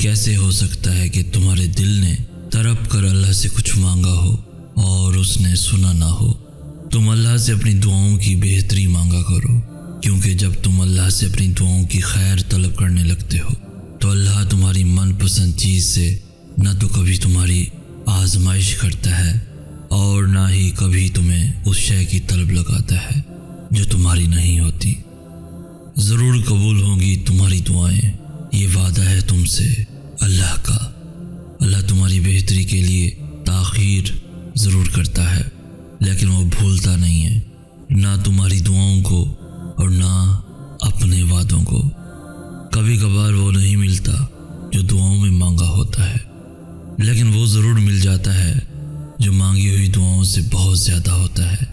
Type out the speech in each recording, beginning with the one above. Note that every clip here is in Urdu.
کیسے ہو سکتا ہے کہ تمہارے دل نے تڑپ کر اللہ سے کچھ مانگا ہو اور اس نے سنا نہ ہو؟ تم اللہ سے اپنی دعاؤں کی بہتری مانگا کرو، کیونکہ جب تم اللہ سے اپنی دعاؤں کی خیر طلب کرنے لگتے ہو تو اللہ تمہاری من پسند چیز سے نہ تو کبھی تمہاری آزمائش کرتا ہے اور نہ ہی کبھی تمہیں اس شے کی طلب لگاتا ہے جو تمہاری نہیں ہوتی۔ ضرور قبول ہوں گی تمہاری دعائیں، یہ وعدہ ہے تم سے اللہ کا۔ اللہ تمہاری بہتری کے لیے تاخیر ضرور کرتا ہے، لیکن وہ بھولتا نہیں ہے، نہ تمہاری دعاؤں کو اور نہ اپنے وعدوں کو۔ کبھی کبھار وہ نہیں ملتا جو دعاؤں میں مانگا ہوتا ہے، لیکن وہ ضرور مل جاتا ہے جو مانگی ہوئی دعاؤں سے بہت زیادہ ہوتا ہے۔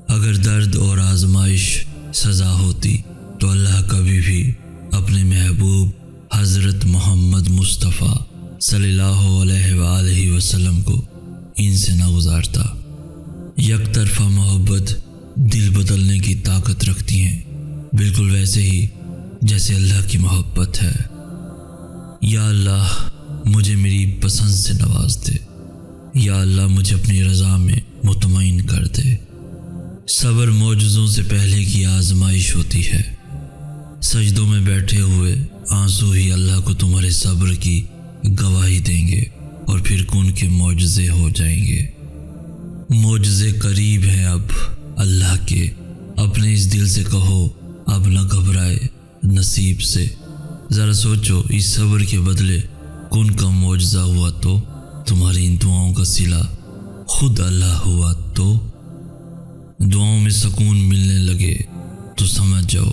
اگر درد اور آزمائش سزا ہوتی تو اللہ کبھی بھی اپنے محبوب حضرت محمد مصطفیٰ صلی اللہ علیہ وآلہ وسلم کو ان سے نہ گزارتا۔ یک طرفہ محبت دل بدلنے کی طاقت رکھتی ہے، بالکل ویسے ہی جیسے اللہ کی محبت ہے۔ یا اللہ مجھے میری پسند سے نواز دے، یا اللہ مجھے اپنی رضا میں مطمئن کر دے۔ صبر معجزوں سے پہلے کی آزمائش ہوتی ہے۔ سجدوں میں بیٹھے ہوئے آنسو ہی اللہ کو تمہارے صبر کی گواہی دیں گے اور پھر کن کے معجزے ہو جائیں گے۔ معجزے قریب ہیں اب اللہ کے، اپنے اس دل سے کہو اب نہ گھبرائے نصیب سے۔ ذرا سوچو، اس صبر کے بدلے کن کا معجزہ ہوا تو تمہاری ان دعاؤں کا صلہ خود اللہ ہوا تو دعاؤں میں سکون ملنے لگے تو سمجھ جاؤ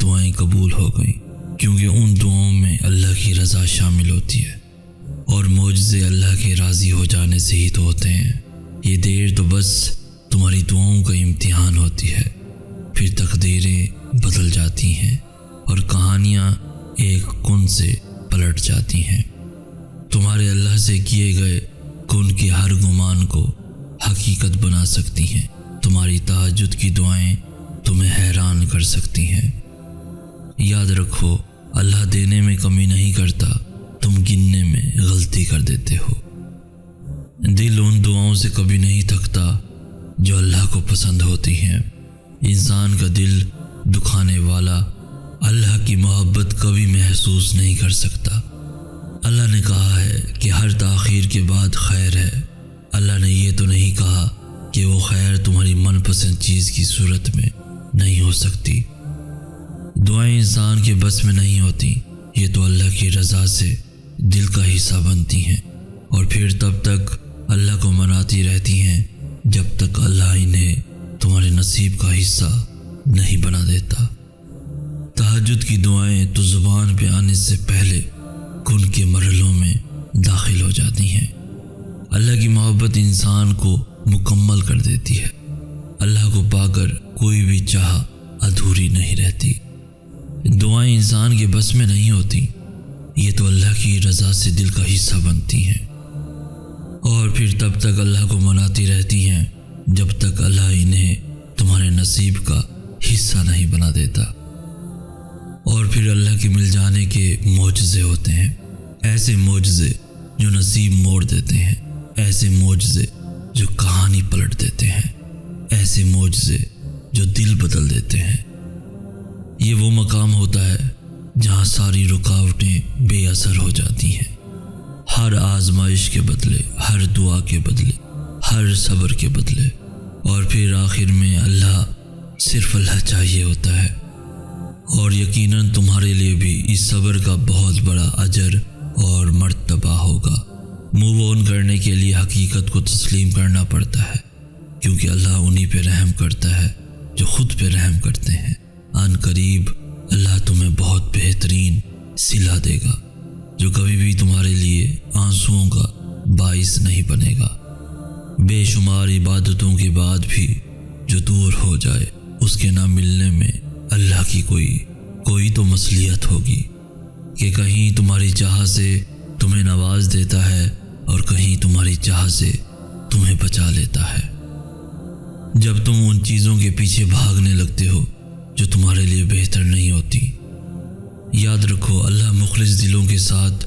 دعائیں قبول ہو گئیں، کیونکہ ان دعاؤں میں اللہ کی رضا شامل ہوتی ہے، اور معجزے اللہ کے راضی ہو جانے سے ہی تو ہوتے ہیں۔ یہ دیر تو بس تمہاری دعاؤں کا امتحان ہوتی ہے، پھر تقدیریں بدل جاتی ہیں اور کہانیاں ایک کن سے پلٹ جاتی ہیں۔ تمہارے اللہ سے کیے گئے کن کے ہر گمان کو حقیقت بنا سکتی ہیں۔ تمہاری تہجد کی دعائیں تمہیں حیران کر سکتی ہیں۔ یاد رکھو، اللہ دینے میں کمی نہیں کرتا، تم گننے میں غلطی کر دیتے ہو۔ دل ان دعاؤں سے کبھی نہیں تھکتا جو اللہ کو پسند ہوتی ہیں۔ انسان کا دل دکھانے والا اللہ کی محبت کبھی محسوس نہیں کر سکتا۔ اللہ نے کہا ہے کہ ہر تاخیر کے بعد خیر ہے۔ اللہ نے یہ تو نہیں کہا کہ وہ خیر تمہاری من پسند چیز کی صورت میں نہیں ہو سکتی۔ دعائیں انسان کے بس میں نہیں ہوتی، یہ تو اللہ کی رضا سے دل کا حصہ بنتی ہیں، اور پھر تب تک اللہ کو مناتی رہتی ہیں جب تک اللہ انہیں تمہارے نصیب کا حصہ نہیں بنا دیتا۔ تہجد کی دعائیں تو زبان پہ آنے سے پہلے کن کے مرحلوں میں داخل ہو جاتی ہیں۔ اللہ کی محبت انسان کو مکمل کر دیتی ہے۔ اللہ کو پا کر کوئی بھی چاہ ادھوری نہیں رہتی۔ دعائیں انسان کے بس میں نہیں ہوتی، یہ تو اللہ کی رضا سے دل کا حصہ بنتی ہیں، اور پھر تب تک اللہ کو مناتی رہتی ہیں جب تک اللہ انہیں تمہارے نصیب کا حصہ نہیں بنا دیتا۔ اور پھر اللہ کے مل جانے کے معجزے ہوتے ہیں، ایسے معجزے جو نصیب موڑ دیتے ہیں، ایسے معجزے جو کہانی پلٹ دیتے ہیں، ایسے معجزے جو دل بدل دیتے ہیں۔ یہ وہ مقام ہوتا ہے جہاں ساری رکاوٹیں بے اثر ہو جاتی ہیں۔ ہر آزمائش کے بدلے، ہر دعا کے بدلے، ہر صبر کے بدلے، اور پھر آخر میں اللہ، صرف اللہ چاہیے ہوتا ہے۔ اور یقیناً تمہارے لیے بھی اس صبر کا بہت بڑا اجر اور مرتبہ ہوگا۔ موو آن کرنے کے لیے حقیقت کو تسلیم کرنا پڑتا ہے، کیونکہ اللہ انہی پہ رحم کرتا ہے جو خود پہ رحم کرتے ہیں۔ عن قریب اللہ تمہیں بہت بہترین صلہ دے گا، جو کبھی بھی تمہارے لیے آنسوؤں کا باعث نہیں بنے گا۔ بے شمار عبادتوں کے بعد بھی جو دور ہو جائے، اس کے نہ ملنے میں اللہ کی کوئی تو مصلحت ہوگی، کہ کہیں تمہاری چاہ سے تمہیں نواز دیتا ہے اور کہیں تمہاری چاہ سے تمہیں بچا لیتا ہے۔ جب تم ان چیزوں کے پیچھے بھاگنے لگتے ہو جو تمہارے لیے بہتر نہیں ہوتی، یاد رکھو اللہ مخلص دلوں کے ساتھ